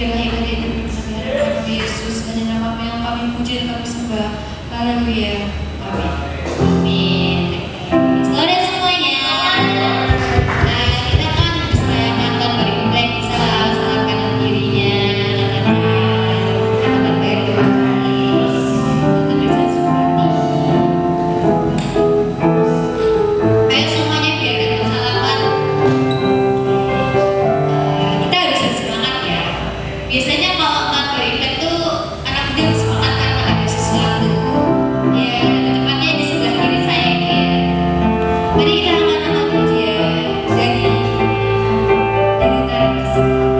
Biarlah ibadah ini kami hadapan Yesus, hanya nama yang kami puji dan kami sembah. Haleluya. Amin. Amin. Saudara semuanya, kita kan habis merayakan tahun baru Imlek, bisa salam kanan kirinya, katakan baik kembali, katakan sesuatu. Ayo semuanya biarkan bersalaman. Kita harus semangat ya. Biasanya kalau tahun baru Imlek tuh anak muda semangat karena ada sesuatu. Ya, tepatnya di sebelah kiri saya ini ya. Mari kita angkat pujian dari tarik kesemangat.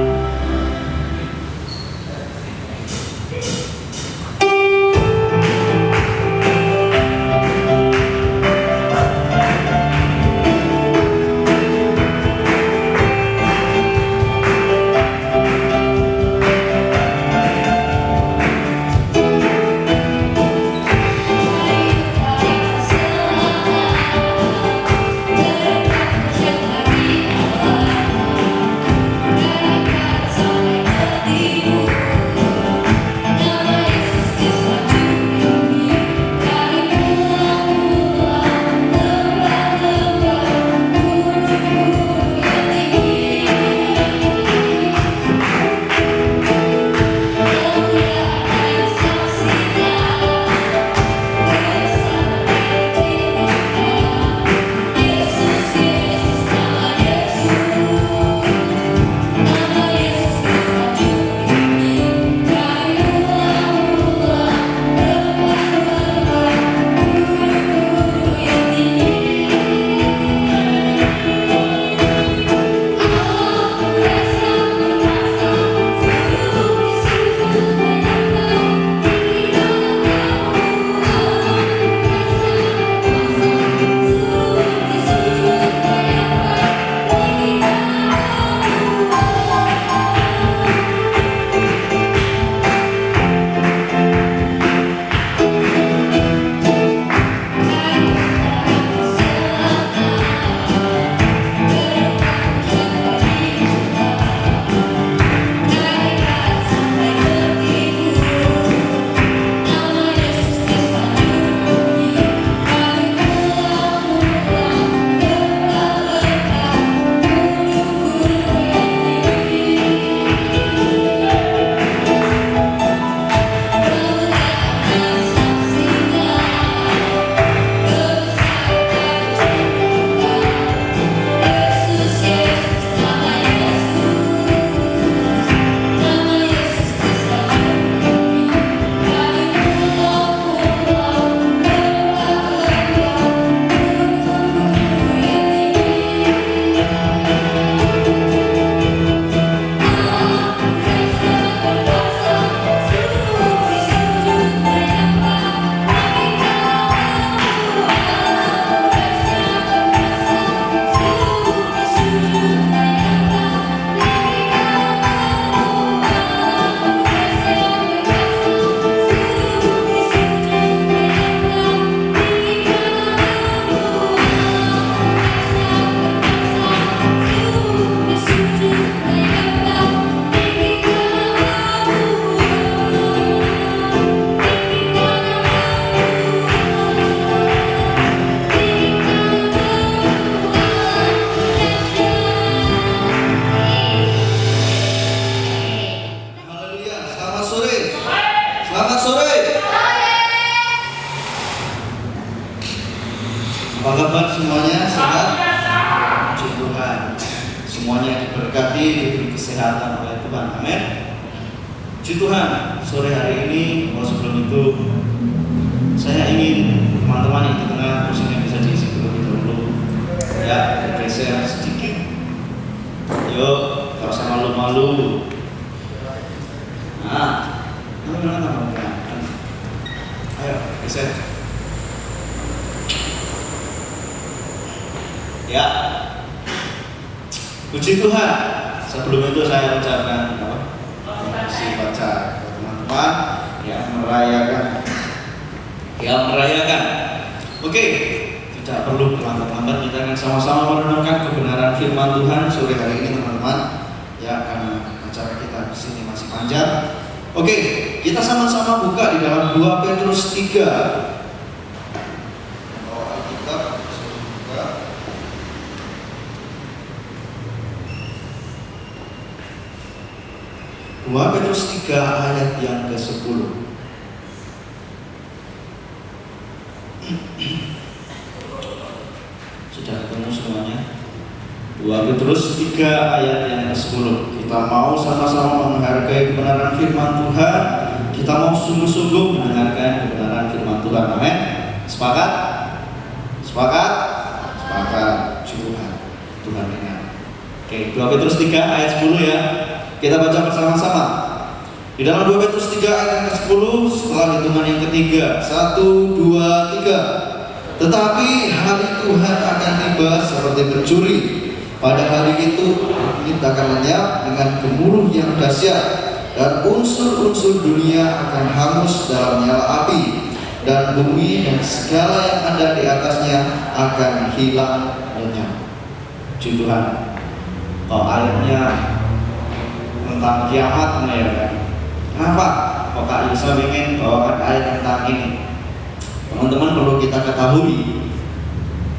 Apa kabar semuanya? Sehat? Puji Tuhan. Semuanya diberkati, diberi kesehatan oleh Tuhan. Amin. Puji Tuhan. Sore hari ini, sebelum itu saya ingin teman-teman yang di tengah kursinya bisa diisi terlebih dahulu. Ya, geser sedikit. Yuk, gak usah malu-malu. Nah, mana? Ayo, geser. Ya, puji Tuhan. Sebelum itu saya ucapkan si baca teman-teman yang merayakan. Oke, tidak perlu berlambat-lambat, kita akan sama-sama merenungkan kebenaran firman Tuhan sore hari ini teman-teman. Ya, karena acara kita di sini masih panjang. Oke, kita sama-sama buka di dalam 2 Petrus 3. Kalau Alkitab bisa buka. 2 Petrus 3 ayat yang ke-10. Sudah ketemu semuanya? 2 Petrus 3 ayat yang ke-10. Kita mau sama-sama menghargai kebenaran firman Tuhan. Kita mau sungguh-sungguh mendengarkan kebenaran firman Tuhan. Amin. Sepakat? Sepakat? Sepakat. Tuhan dengar. Oke, 2 Petrus 3 ayat 10 ya. Kita baca bersama-sama. Di dalam 2 Petrus 3 ayat yang ke-10, setelah hitungan yang ketiga. 1, 2, 3. Tetapi hari Tuhan akan tiba seperti pencuri. Pada hari itu kita akan lenyap dengan gemuruh yang dahsyat, dan unsur-unsur dunia akan hangus dalam nyala api, dan bumi dan segala yang ada di atasnya akan hilang lenyap. Puji Tuhan. Kalau ayatnya tentang kiamat, ya kan? Kenapa kok Kak Yusa ingin bawakan ayat tentang ini? Teman-teman, perlu kita ketahui,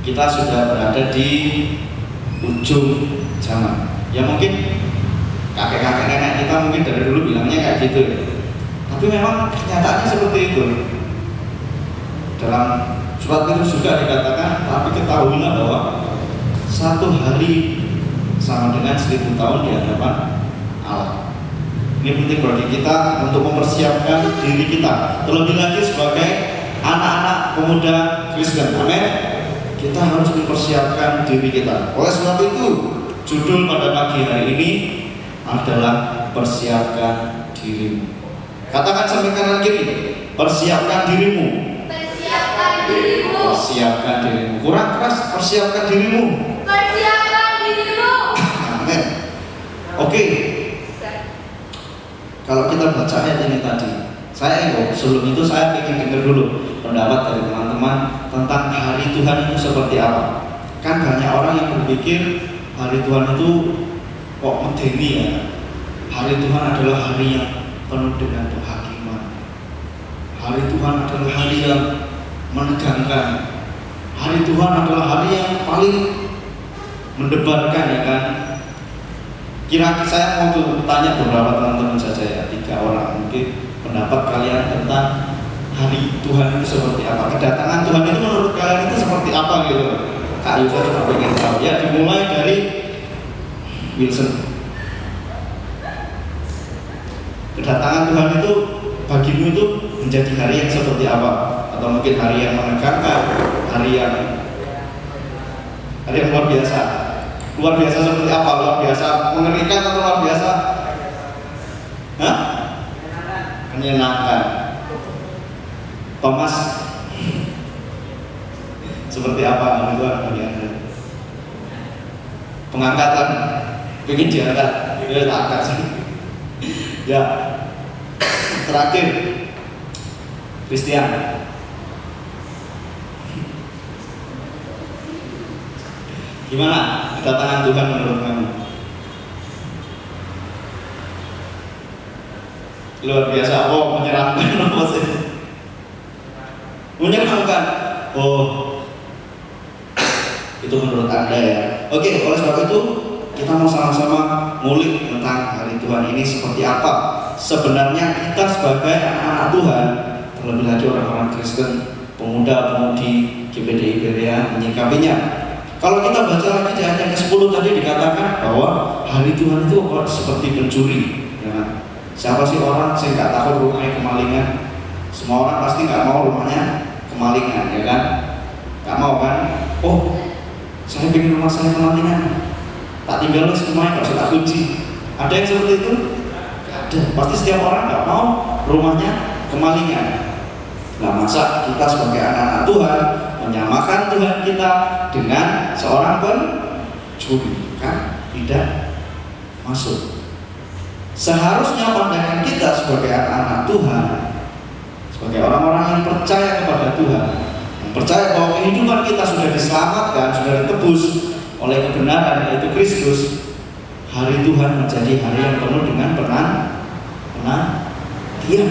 kita sudah berada di ujung zaman. Ya mungkin kakek-kakek nenek kita mungkin dari dulu bilangnya kayak gitu ya. Tapi memang kenyataannya seperti itu. Dalam surat Petrus juga dikatakan, tapi ketahuilah bahwa satu hari sama dengan 1000 tahun di hadapan Allah. Ini penting bagi kita untuk mempersiapkan diri kita, terlebih lagi sebagai anak-anak pemuda Kristen. Amin. Kita harus mempersiapkan diri kita. Oleh sebab itu, judul pada pagi hari ini adalah persiapkan dirimu. Katakan sampai kanan kiri, persiapkan dirimu. Persiapkan dirimu. Persiapkan dirimu. Kurang keras, persiapkan dirimu. Persiapkan dirimu. Amin. Oke. Kalau kita baca ayat ini tadi, sebelum itu saya ingin dengar dulu pendapat dari teman-teman tentang hari Tuhan itu seperti apa. Kan banyak orang yang berpikir hari Tuhan itu kok medeni ya. Hari Tuhan adalah hari yang penuh dengan kehakiman. Hari Tuhan adalah hari yang menegangkan. Hari Tuhan adalah hari yang paling mendebarkan, ya kan. Kira-kira saya mau tanya beberapa teman-teman saja ya, 3 orang mungkin pendapat kalian tentang hari Tuhan itu seperti apa. Kedatangan Tuhan itu menurut kalian itu seperti apa gitu. Kak Yusa cuma pengen tahu ya. Dimulai dari Wilson. Kedatangan Tuhan itu bagimu itu menjadi hari yang seperti apa? Atau mungkin hari yang menegangkan, hari yang luar biasa. Luar biasa seperti apa? Luar biasa mengerikan atau luar biasa? Hah? Menyenangkan. Thomas, seperti apa hari Tuhan bagi Anda? Pengangkatan, ingin diangkat, ya tak angkat sih. Ya, terakhir, Christian. Gimana kedatangan Tuhan menurut kamu? Luar biasa. Oh, menyeramkan apa sih? Menyeramkan. Oh, itu menurut Anda ya. Oke, oleh sebab itu kita mau sama-sama ngulik tentang hari Tuhan ini seperti apa. Sebenarnya kita sebagai anak-anak Tuhan, terlebih lagi orang-orang Kristen, pemuda-pemudi GPDI Berea menyikapinya. Kalau kita baca lagi di ayat yang ke-10 tadi dikatakan bahwa hari Tuhan itu seperti pencuri, ya kan? Siapa sih orang yang nggak takut rumahnya kemalingan? Semua orang pasti nggak mau rumahnya kemalingan, ya kan? Nggak mau kan? Oh, saya pengen rumah saya kemalingan, tak tinggal semuanya, nggak usah tak kunci. Ada yang seperti itu? Nggak ada. Pasti setiap orang nggak mau rumahnya kemalingan. Nah, masa kita sebagai anak-anak Tuhan menyamakan Tuhan kita dengan seorang pencuri? Kan tidak masuk. Seharusnya pandangan kita sebagai anak-anak Tuhan, sebagai orang-orang yang percaya kepada Tuhan, yang percaya bahwa kehidupan kita sudah diselamatkan, sudah ditebus oleh kebenaran yaitu Kristus, hari Tuhan menjadi hari yang penuh dengan penantian.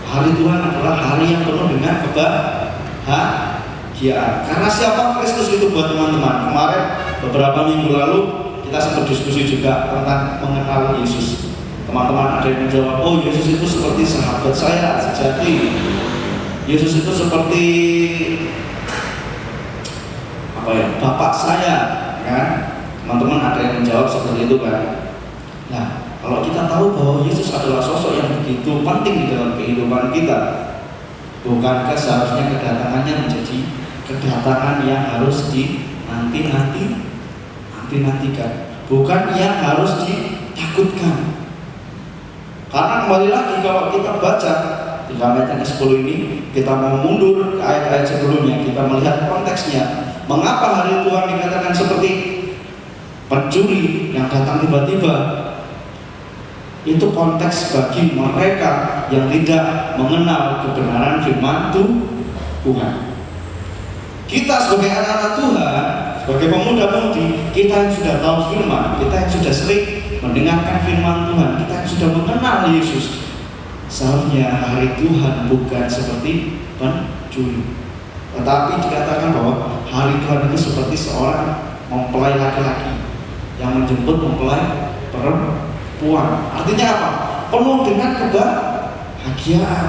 Hari Tuhan adalah hari yang penuh dengan kebahagiaan. Karena siapa Kristus itu buat teman-teman? Kemarin beberapa minggu lalu kita sempat diskusi juga tentang mengenal Yesus. Teman-teman ada yang menjawab, oh Yesus itu seperti sahabat saya sejati. Yesus itu seperti bapak saya, kan? Teman-teman ada yang menjawab seperti itu kan? Nah, kalau kita tahu bahwa Yesus adalah sosok yang begitu penting di dalam kehidupan kita, bukankah seharusnya kedatangannya menjadi kedatangan yang harus nantikan, bukan yang harus ditakutkan? Karena kembali lagi kalau kita baca di ayat yang ke-10 ini, kita mau mundur ke ayat-ayat sebelumnya, kita melihat konteksnya. Mengapa hari Tuhan dikatakan seperti pencuri yang datang tiba-tiba? Itu konteks bagi mereka yang tidak mengenal kebenaran firman Tuhan. Kita sebagai anak-anak Tuhan, sebagai pemuda-pemudi, kita yang sudah tahu firman, kita yang sudah sering mendengarkan firman Tuhan, kita yang sudah mengenal Yesus, seharusnya hari Tuhan bukan seperti pencuri, tetapi dikatakan bahwa hari Tuhan itu seperti seorang mempelai laki-laki yang menjemput mempelai perempuan. Artinya apa? Penuh dengan kebahagiaan,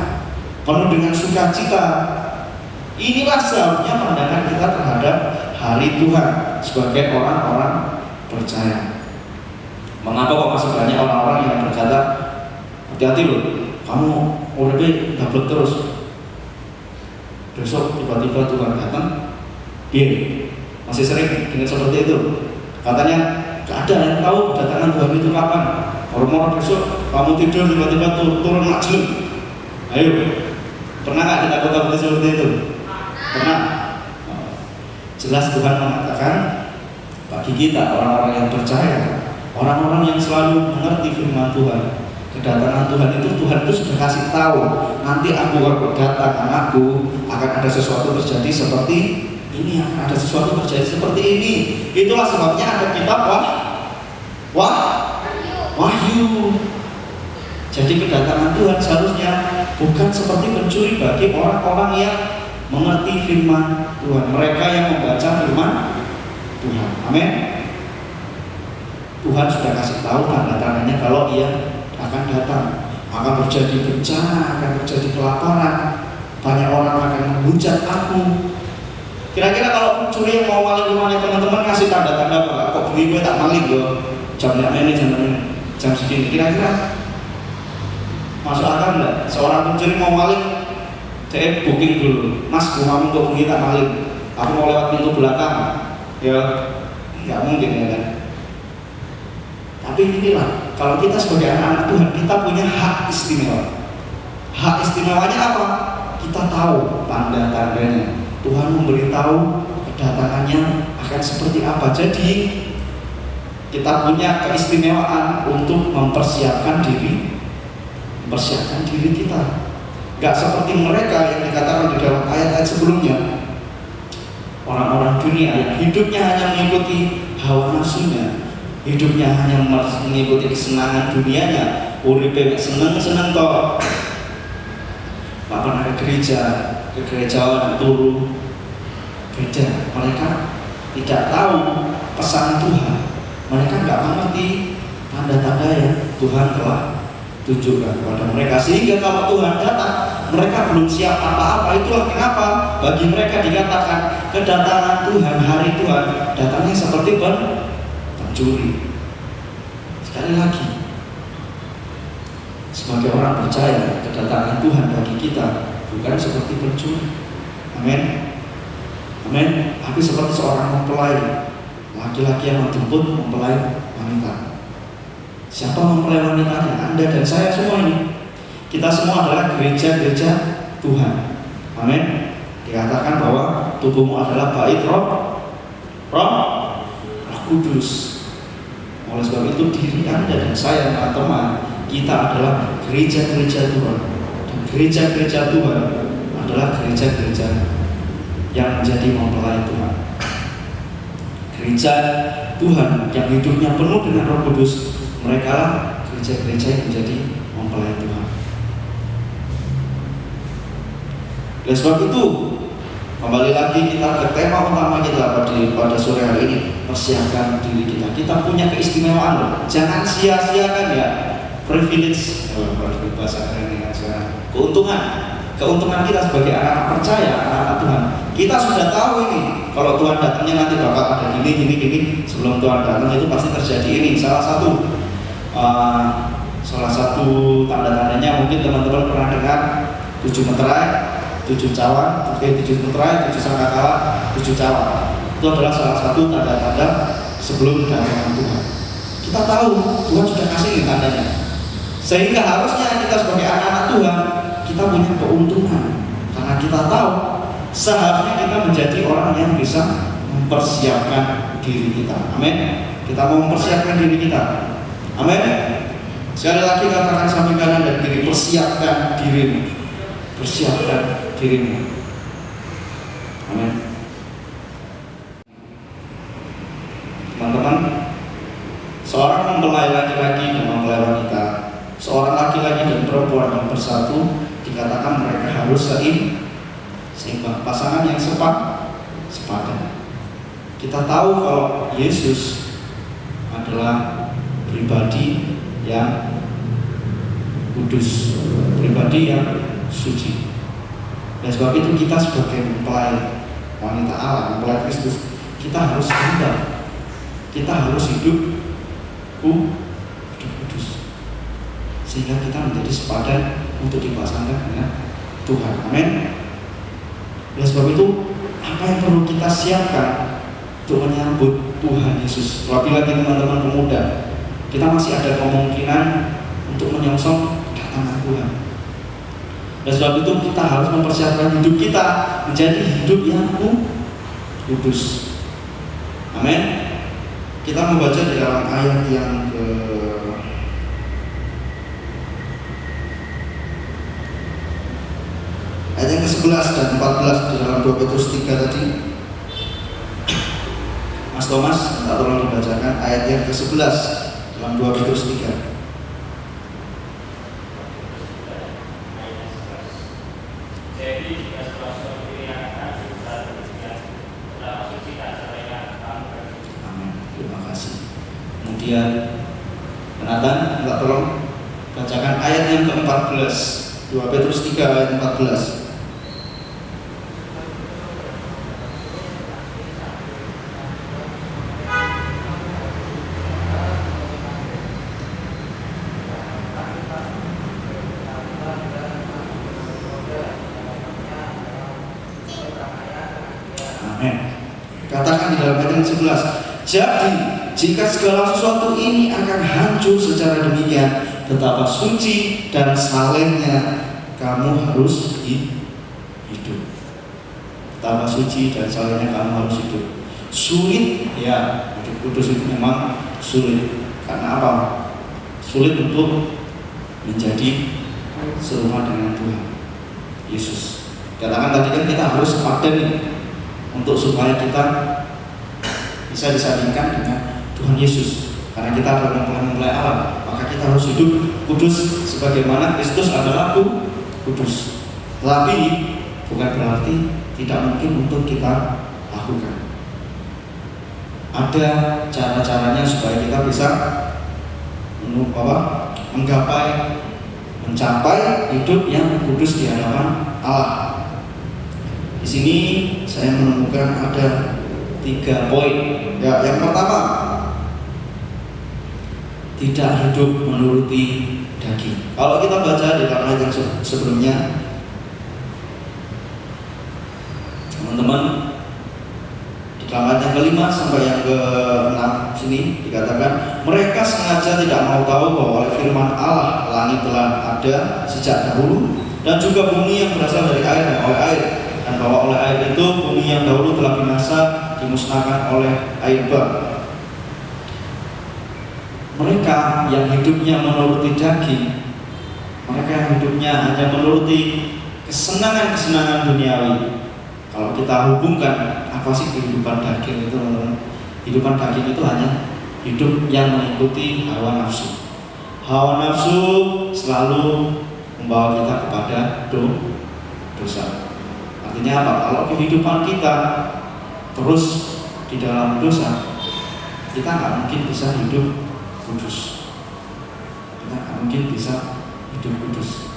penuh dengan sukacita. Inilah seharusnya pandangan kita terhadap hari Tuhan sebagai orang-orang percaya. Mengapa kok masih banyak orang-orang yang berkata, hati-hati loh, kamu uripnya gablek terus, besok tiba-tiba Tuhan datang, masih sering dengan seperti itu. Katanya gak ada yang tahu kedatangan Tuhan itu kapan. Orang-orang besok kamu tidur tiba-tiba turun majlum. Ayo, pernah gak kita takut seperti itu? Pernah. Jelas Tuhan mengatakan bagi kita orang-orang yang percaya, orang-orang yang selalu mengerti firman Tuhan, kedatangan Tuhan itu sudah kasih tahu, nanti aku akan datang, anakku, akan ada sesuatu terjadi seperti ini, akan ada sesuatu terjadi seperti ini. Itulah sebabnya ada kitab Wahyu. Jadi kedatangan Tuhan seharusnya bukan seperti pencuri bagi orang-orang yang mengerti firman Tuhan, mereka yang membaca firman Tuhan. Amin. Tuhan sudah kasih tahu tanda-tandanya kalau Ia akan datang, akan terjadi bencana, akan terjadi kelaparan, banyak orang akan menghujat aku. Kira-kira kalau pencuri yang mau maling rumahnya teman-teman ngasih tanda-tanda apa? Kok beli gue tak maling gue? Jam segini. Kira-kira masuk akal nggak? Seorang pencuri mau maling, saya booking dulu. Mas, rumahmu kok begini tak maling? Aku mau lewat pintu belakang. Ya, nggak mungkin ya kan? Tapi inilah, kalau kita sebagai anak-anak Tuhan, kita punya hak istimewa. Hak istimewanya apa? Kita tahu tanda-tandanya. Tuhan memberitahu kedatangannya akan seperti apa. Jadi kita punya keistimewaan untuk mempersiapkan diri kita. Gak seperti mereka yang dikatakan di dalam ayat-ayat sebelumnya, orang-orang dunia yang hidupnya hanya mengikuti hawa nafsunya, hidupnya hanya mengikuti kesenangan dunianya, uripe seneng-seneng toh. Gak pernah ke gereja, ke gerejaan turu. Beda, mereka tidak tahu pesan Tuhan. Mereka nggak mengerti tanda-tanda yang Tuhan telah tunjukkan kepada mereka, sehingga kalau Tuhan datang, mereka belum siap apa-apa. Itulah kenapa bagi mereka dikatakan kedatangan Tuhan, hari Tuhan datangnya seperti pencuri. Sekali lagi, sebagai orang percaya, kedatangan Tuhan bagi kita bukan seperti pencuri. Amin. Amin. Tapi seperti seorang mempelai, laki-laki yang menjemput mempelai wanita. Siapa mempelai wanitanya? Anda dan saya semua ini. Kita semua adalah gereja-gereja Tuhan. Amin. Dikatakan bahwa tubuhmu adalah bait Roh Kudus. Oleh sebab itu diri Anda dan saya, teman-teman, kita adalah gereja-gereja Tuhan. Dan gereja-gereja Tuhan adalah gereja-gereja yang menjadi mempelai Tuhan. Gereja Tuhan yang hidupnya penuh dengan Roh Kudus, mereka lah gereja-gereja yang menjadi mempelai Tuhan. Oleh sebab itu, kembali lagi kita ke tema utama kita pada sore hari ini, persiapkan diri kita. Kita punya keistimewaan loh. Jangan sia-siakan ya privilege, bahasa keren sekarang. Keuntungan kita sebagai anak percaya, anak Tuhan. Kita sudah tahu ini, kalau Tuhan datangnya nanti bakal ada gini. Sebelum Tuhan datang itu pasti terjadi ini. Salah satu tanda-tandanya mungkin teman-teman pernah dengar 7 meterai, 7 cawan, 7 meterai, 7 sangkakala, 7 cawan. Itu adalah salah satu tanda-tanda sebelum kedatangan Tuhan. Kita tahu Tuhan sudah kasih ini tandanya. Sehingga harusnya kita sebagai anak-anak Tuhan, kita punya keuntungan. Karena kita tahu seharusnya kita menjadi orang yang bisa mempersiapkan diri kita. Amin. Kita mau mempersiapkan diri kita. Amin. Sekali lagi katakan samping kanan dan kiri, persiapkan dirimu. Persiapkan dirimu. Amin. Teman-teman, seorang mempelai laki-laki dan mempelai wanita, seorang laki-laki dan perempuan yang bersatu, dikatakan mereka harus seimbang, pasangan yang sepadan. Kita tahu kalau Yesus adalah pribadi yang kudus, pribadi yang suci. Dan sebab itu kita sebagai mempelai wanita Allah, mempelai Kristus, kita harus seimbang. Kita harus hidup kudus, sehingga kita menjadi sepadan untuk dipasangkan dengan Tuhan. Amin. Oleh sebab itu, apa yang perlu kita siapkan untuk menyambut Tuhan Yesus? Apabila teman-teman pemuda, kita masih ada kemungkinan untuk menyongsong kedatangan Tuhan. Oleh sebab itu, kita harus mempersiapkan hidup kita menjadi hidup yang kudus. Amin. Kita membaca di dalam ayat yang ke-11 dan 14 di dalam 2 Petrus 3 tadi. Mas Thomas, minta tolong dibacakan ayat yang ke-11 dalam 2 Petrus 3. Kemudian Nathan, minta tolong bacakan ayat yang ke-14, 2 Petrus 3 ayat 14. Amin. Katakan di dalam ayat yang 11. Jadi jika segala sesuatu ini akan hancur secara demikian, betapa suci dan salehnya kamu harus hidup. Betapa suci dan salehnya kamu harus hidup. Sulit ya, hidup kudus itu memang sulit. Karena apa? Sulit untuk menjadi serupa dengan Tuhan Yesus. Katakan tadi kan kita harus sepadan untuk supaya kita bisa disandingkan dengan Tuhan Yesus. Karena kita adalah mempelai Allah, maka kita harus hidup kudus sebagaimana Kristus adalah kudus. Tapi bukan berarti tidak mungkin untuk kita lakukan. Ada cara-caranya supaya kita bisa mencapai hidup yang kudus di hadapan Allah. Di sini saya menemukan ada 3 poin. Ya, yang pertama, tidak hidup menuruti daging. Kalau kita baca di dalam ayat yang sebelumnya, teman-teman, di dalam ayat yang ke-5 sampai yang ke-6 sini dikatakan, mereka sengaja tidak mau tahu bahwa oleh firman Allah langit telah ada sejak dahulu, dan juga bumi yang berasal dari air dan oleh air, dan bahwa oleh air itu bumi yang dahulu telah binasa dimusnahkan oleh air bah. Mereka yang hidupnya menuruti daging, mereka yang hidupnya hanya menuruti kesenangan-kesenangan duniawi. Kalau kita hubungkan apa sih kehidupan daging itu, teman-teman? Kehidupan daging itu hanya hidup yang mengikuti hawa nafsu. Hawa nafsu selalu membawa kita kepada dosa. Artinya apa? Kalau kehidupan kita terus di dalam dosa, kita nggak mungkin bisa hidup kudus. Kita nggak mungkin bisa hidup kudus.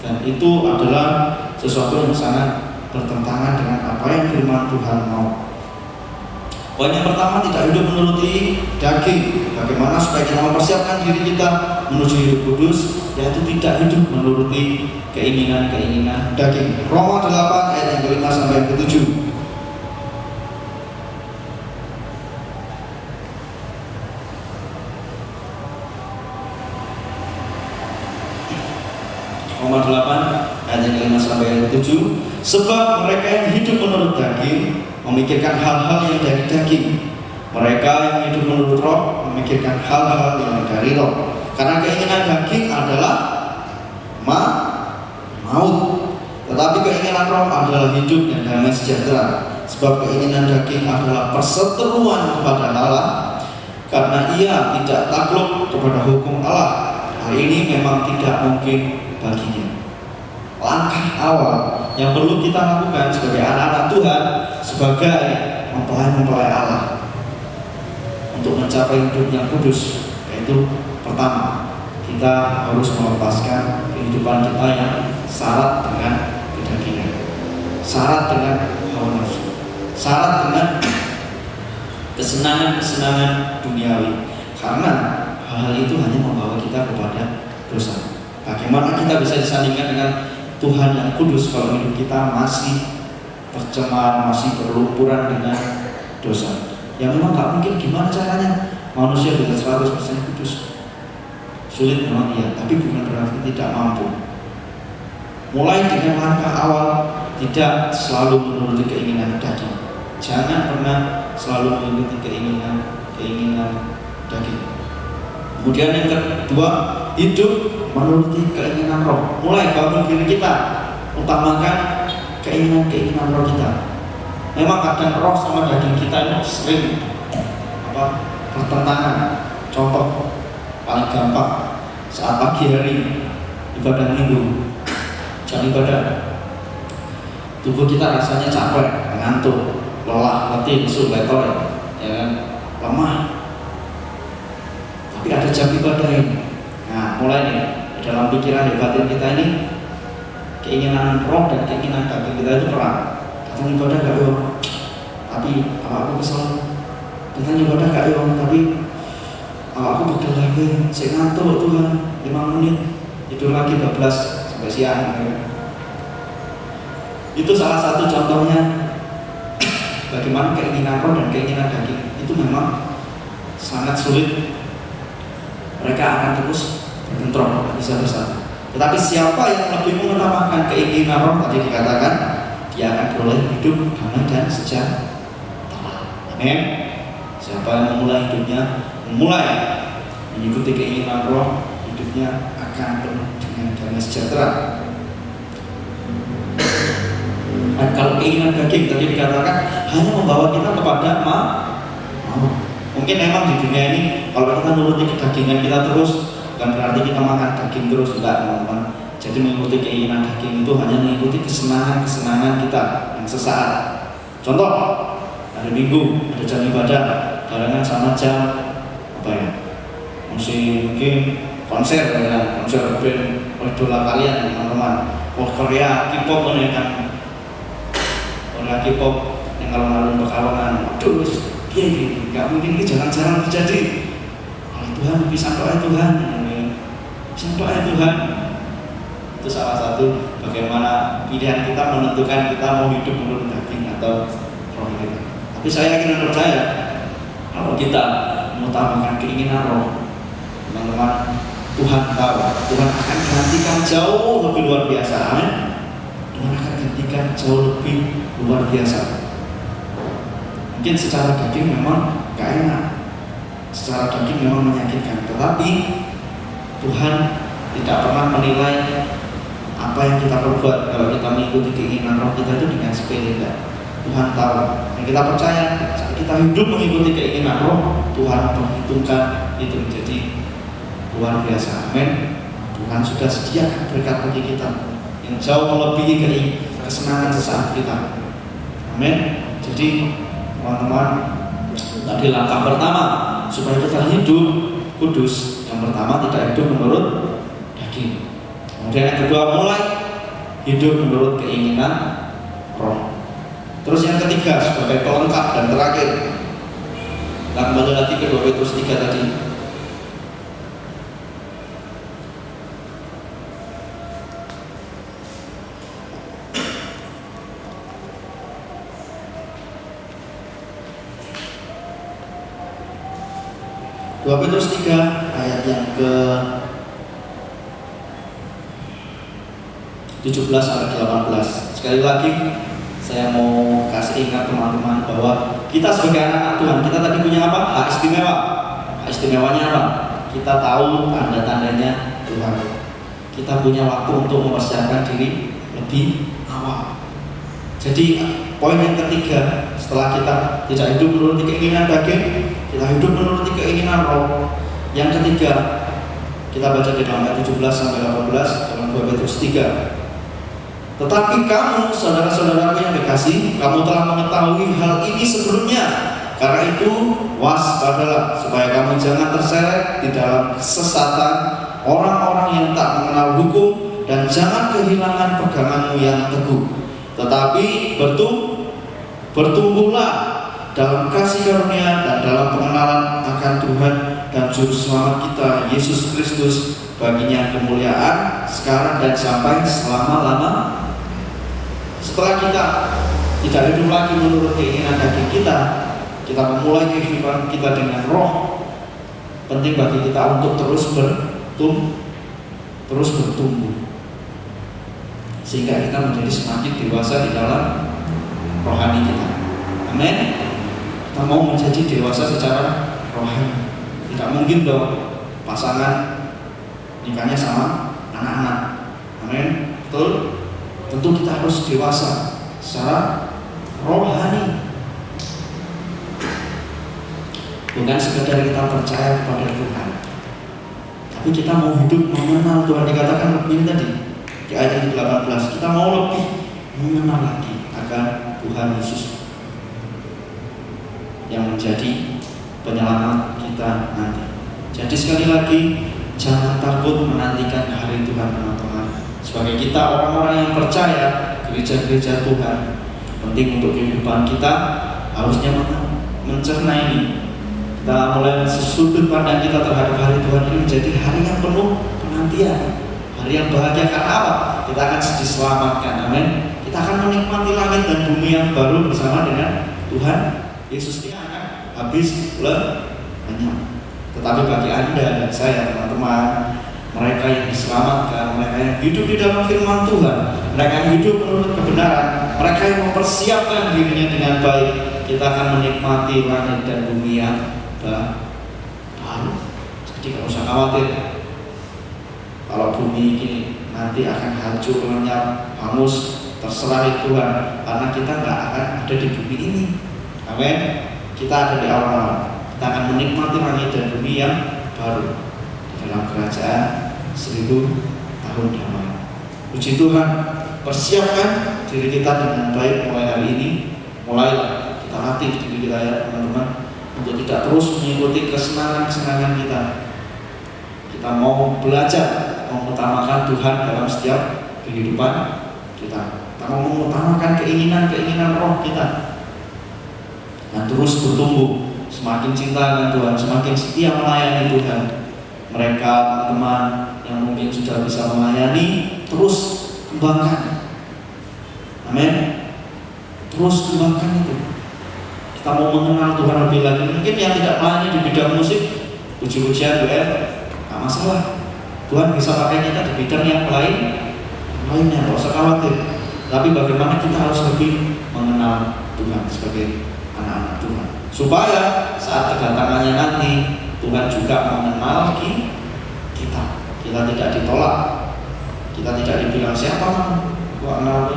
Dan itu adalah sesuatu yang sangat bertentangan dengan apa yang firman Tuhan mau. Poin yang pertama, tidak hidup menuruti daging. Bagaimana supaya kita mempersiapkan diri kita menuju hidup kudus, yaitu tidak hidup menuruti keinginan-keinginan daging. Roma 8 ayat yang ke-5 sampai yang ke-7. Roma 8 ayat yang ke-5 sampai yang ke-7. Sebab mereka yang hidup menurut daging memikirkan hal-hal yang dari daging. Mereka yang hidup menurut roh memikirkan hal-hal yang dari roh. Karena keinginan daging adalah maut, tetapi keinginan roh adalah hidup dan damai sejahtera. Sebab keinginan daging adalah perseteruan kepada Allah, karena ia tidak takluk kepada hukum Allah. Hal ini memang tidak mungkin baginya. Langkah awal yang perlu kita lakukan sebagai anak-anak Tuhan, sebagai mempelai-mempelai Allah untuk mencapai hidup yang kudus, yaitu pertama, kita harus melepaskan kehidupan kita yang syarat dengan kedagingan, syarat dengan hawa nafsu, syarat dengan kesenangan-kesenangan duniawi. Karena hal-hal itu hanya membawa kita kepada dosa. Bagaimana kita bisa disandingkan dengan Tuhan yang kudus kalau hidup kita masih tercemar, masih berlumpuran dengan dosa? Ya memang gak mungkin. Gimana caranya manusia bisa 100% kudus? Sulit memang iya, tapi bukan berarti tidak mampu. Mulai dengan langkah awal, tidak selalu menuruti keinginan daging. Jangan pernah selalu mengikuti keinginan daging. Kemudian yang kedua, hidup menuruti keinginan roh. Mulai bangun diri kita, utamakan keinginan roh kita. Memang kadang roh sama daging kita itu sering bertentangan. Contoh paling gampang, saat pagi hari ibadah minggu, jam ibadah, tubuh kita rasanya capek, ngantuk, lelah, letih, lesu, letoi, ya kan, lemah. Tapi ada jam ibadah ini. Nah, mulai nih dalam pikiran di batin kita ini, keinginan roh dan keinginan daging kita itu perang. Datang ibadah gak yo, tapi aku kesel. Datang ibadah gak yo, tapi aku betul lagi, saya ngantuk Tuhan 5 menit, tidur lagi 12 sampai siang. Itu salah satu contohnya bagaimana keinginan roh dan keinginan daging itu memang sangat sulit. Mereka akan terus berbentrok, bisa bersatu. Tetapi siapa yang lebih mengutamakan keinginan roh, tadi dikatakan dia akan beroleh hidup damai dan sejahtera. Amin. Siapa yang memulai hidupnya, memulai mengikuti keinginan roh, hidupnya akan penuh dengan damai sejahtera. Dan kalau keinginan daging tadi dikatakan hanya membawa kita kepada maut. Mungkin memang di dunia ini kalau kita nuruti kedagingan kita terus, bukan berarti kita makan daging terus, enggak teman-teman. Jadi mengikuti keinginan daging itu hanya mengikuti kesenangan-kesenangan kita yang sesaat. Contoh, hari Minggu ada jam ibadah barengan sama jam mungkin konser ya, konser band idola kalian teman-teman. Korea K-pop kan ya kan, Korea K-pop yang alun-alun Pekalongan. Aduh, gini, nggak mungkin ini jarang-jarang terjadi. Oleh Tuhan, bisa doa Tuhan, bisa doa Tuhan. Itu salah satu bagaimana pilihan kita menentukan kita mau hidup menurut daging atau roh kita. Tapi saya yakin dan percaya kalau kita mengutamakan keinginan roh, teman-teman, Tuhan tahu, Tuhan akan gantikan jauh lebih luar biasa. Amin. Tuhan akan gantikan jauh lebih luar biasa. Mungkin secara daging memang gak enak, secara daging memang menyakitkan, tetapi Tuhan tidak pernah menilai apa yang kita perbuat. Kalau kita mengikuti keinginan roh kita itu dengan sepele, enggak. Tuhan tahu, dan kita percaya saat kita hidup mengikuti keinginan roh, Tuhan perhitungkan itu menjadi luar biasa. Amin. Tuhan sudah sediakan berkat bagi kita yang jauh melebihi kesenangan sesaat kita. Amin. Jadi teman-teman, tadi langkah pertama supaya kita hidup kudus, yang pertama tidak hidup menurut daging. Kemudian yang kedua, mulai hidup menurut keinginan roh. Terus yang ketiga, sebagai pelengkap dan terakhir, kita kembali lagi ke 2 Petrus 3 tadi. Petrus 3 ayat yang ke 17 sampai 18. Sekali lagi saya mau kasih ingat teman-teman bahwa kita sebagai anak-anak Tuhan, kita tadi punya apa? Hak istimewa. Hak istimewanya apa? Kita tahu tanda-tandanya Tuhan. Kita punya waktu untuk mempersiapkan diri lebih awal. Jadi poin yang ketiga, setelah kita tidak hidup menuruti keinginan daging, kita hidup menuruti keinginan roh. Yang ketiga, kita baca di dalam ayat 17 sampai 18 dalam 2 Petrus 3. Tetapi kamu, saudara-saudaraku yang dikasihi, kamu telah mengetahui hal ini sebelumnya. Karena itu, waspadalah supaya kamu jangan terseret di dalam kesesatan orang-orang yang tak mengenal hukum, dan jangan kehilangan peganganmu yang teguh. Tetapi bertumbuhlah dalam kasih karunia dan dalam pengenalan akan Tuhan dan Juru Selamat kita Yesus Kristus. Baginya kemuliaan sekarang dan sampai selama-lama. Setelah kita tidak hidup lagi menurut keinginan daging kita memulai kehidupan kita dengan roh. Penting bagi kita untuk terus bertumbuh, sehingga kita menjadi semakin dewasa di dalam rohani kita. Amin. Kita mau menjadi dewasa secara rohani. Tidak mungkin dong pasangan nikahnya sama anak-anak. Amin. Betul. Tentu kita harus dewasa secara rohani. Bukan sekedar kita percaya kepada Tuhan, tapi kita mau hidup mengenal Tuhan. Dikatakan begini tadi di ayat 18, kita mau lebih mengenal lagi akan Tuhan Yesus yang menjadi penyelamat kita nanti. Jadi sekali lagi, jangan takut menantikan hari Tuhan, teman-teman. Sebagai kita orang-orang yang percaya, gereja-gereja Tuhan, penting untuk kehidupan kita harusnya mencerna ini. Kita mulai sudut pandang kita terhadap hari Tuhan ini menjadi hari yang penuh penantian, hari yang bahagia. Karena apa? Kita akan diselamatkan. Amin. Kita akan menikmati langit dan bumi yang baru bersama dengan Tuhan Yesus. Ini akan habis lenyap. Tetapi bagi Anda dan saya, teman-teman, mereka yang diselamatkan, mereka yang hidup di dalam firman Tuhan, mereka yang hidup menurut kebenaran, mereka yang mempersiapkan dirinya dengan baik, kita akan menikmati langit dan bumi yang baru. Jadi tidak usah khawatir kalau bumi ini nanti akan hancur, lenyap, hangus, terserah Tuhan, karena kita nggak akan ada di bumi ini. Amin. Kita ada di awal. Kita akan menikmati langit dan bumi yang baru di dalam kerajaan 1000 tahun damai. Puji Tuhan, persiapkan diri kita dengan baik mulai hari ini. Mulailah kita latih diri kita ya teman-teman, untuk tidak terus mengikuti kesenangan-kesenangan kita. Kita mau belajar mengutamakan Tuhan dalam setiap kehidupan kita. Kita mau mengutamakan keinginan-keinginan roh kita, dan terus bertumbuh, semakin cinta dengan Tuhan, semakin setia melayani Tuhan. Mereka teman-teman yang mungkin sudah bisa melayani, terus kembangkan. Amin. Terus kembangkan itu. Kita mau mengenal Tuhan lebih lagi. Mungkin yang tidak melayani di bidang musik, puji-pujian, duet, nggak masalah. Tuhan bisa pakai kita di bidang yang lainnya, nggak usah khawatir. Tapi bagaimana kita harus lebih mengenal Tuhan sebagai anak-anak Tuhan, supaya saat kedatangannya nanti Tuhan juga mengenal kita. Kita tidak ditolak, kita tidak dibilang siapa gua kenal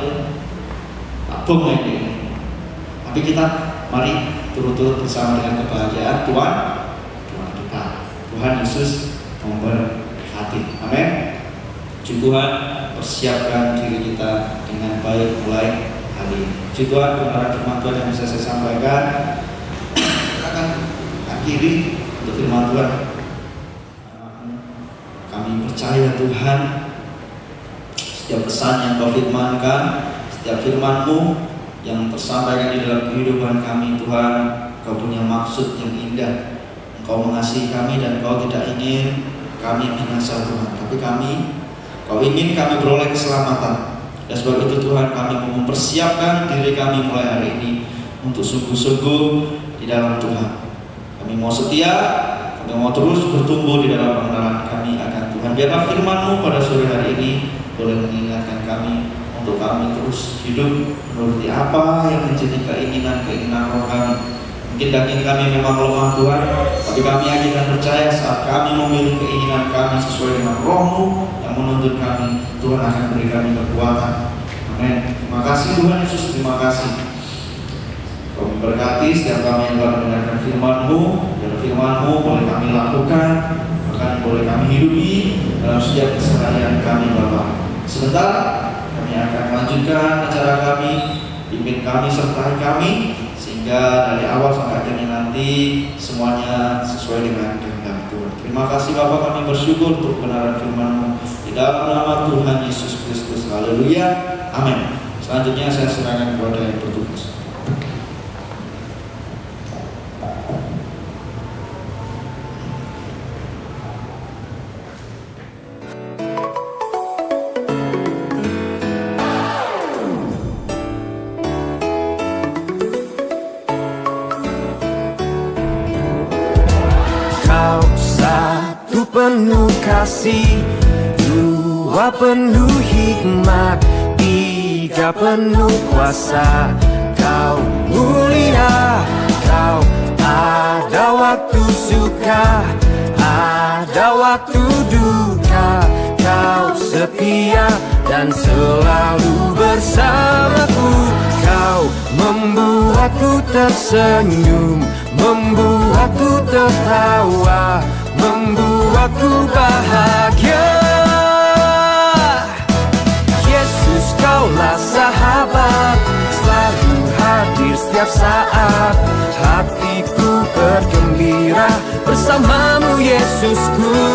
abang ini. Tapi kita mari turut-turut bersama dengan kebahagiaan Tuhan kita, Tuhan Yesus memberkati. Amin. Puji Tuhan, persiapkan diri kita dengan baik mulai hari ini. Puji Tuhan, kebenaran firman Tuhan yang bisa saya sampaikan. Kita akan akhiri untuk firman Tuhan. Kami percaya Tuhan, setiap pesan yang Kau firmankan, setiap firman-Mu yang tersampaikan di dalam kehidupan kami, Tuhan, Kau punya maksud yang indah. Engkau mengasihi kami dan Kau tidak ingin kami binasa, Tuhan, tapi Kau ingin kami beroleh keselamatan. Dan sebab itu Tuhan, kami mau mempersiapkan diri kami mulai hari ini untuk sungguh-sungguh di dalam Tuhan. Kami mau setia, kami mau terus bertumbuh di dalam pengenalan kami akan Tuhan. Biarlah firman-Mu pada sore hari ini boleh mengingatkan kami untuk kami terus hidup menuruti apa yang menjadi keinginan roh kami. Mungkin daging kami memang lemah Tuhan, tapi kami yakin dan percaya saat kami memilih keinginan kami sesuai dengan Roh-Mu yang menuntun kami, Tuhan akan beri kami kekuatan. Amin. Terima kasih Tuhan Yesus, terima kasih. Kau memberkati setiap kami yang telah mendengarkan firman-Mu, dan firman-Mu boleh kami lakukan, bahkan boleh kami hidupi dalam setiap keseharian kami Bapa. Sebentar kami akan melanjutkan acara kami, pimpin kami, sertai kami, sehingga dari awal sampai akhirnya nanti semuanya sesuai dengan kehendak Tuhan. Terima kasih Bapa, kami bersyukur untuk kebenaran firman-Mu di dalam nama Tuhan Yesus Kristus. Haleluya. Amin. Selanjutnya saya serahkan kepada yang bertugas. Penuh kasih, dua penuh hikmat, tiga penuh kuasa. Kau mulia, Kau ada waktu suka, ada waktu duka. Kau setia dan selalu bersamaku. Kau membuatku tersenyum, membuatku tertawa, membuatku bahagia. Yesus, Kaulah sahabat, selalu hadir setiap saat. Hatiku bergembira bersamamu Yesusku.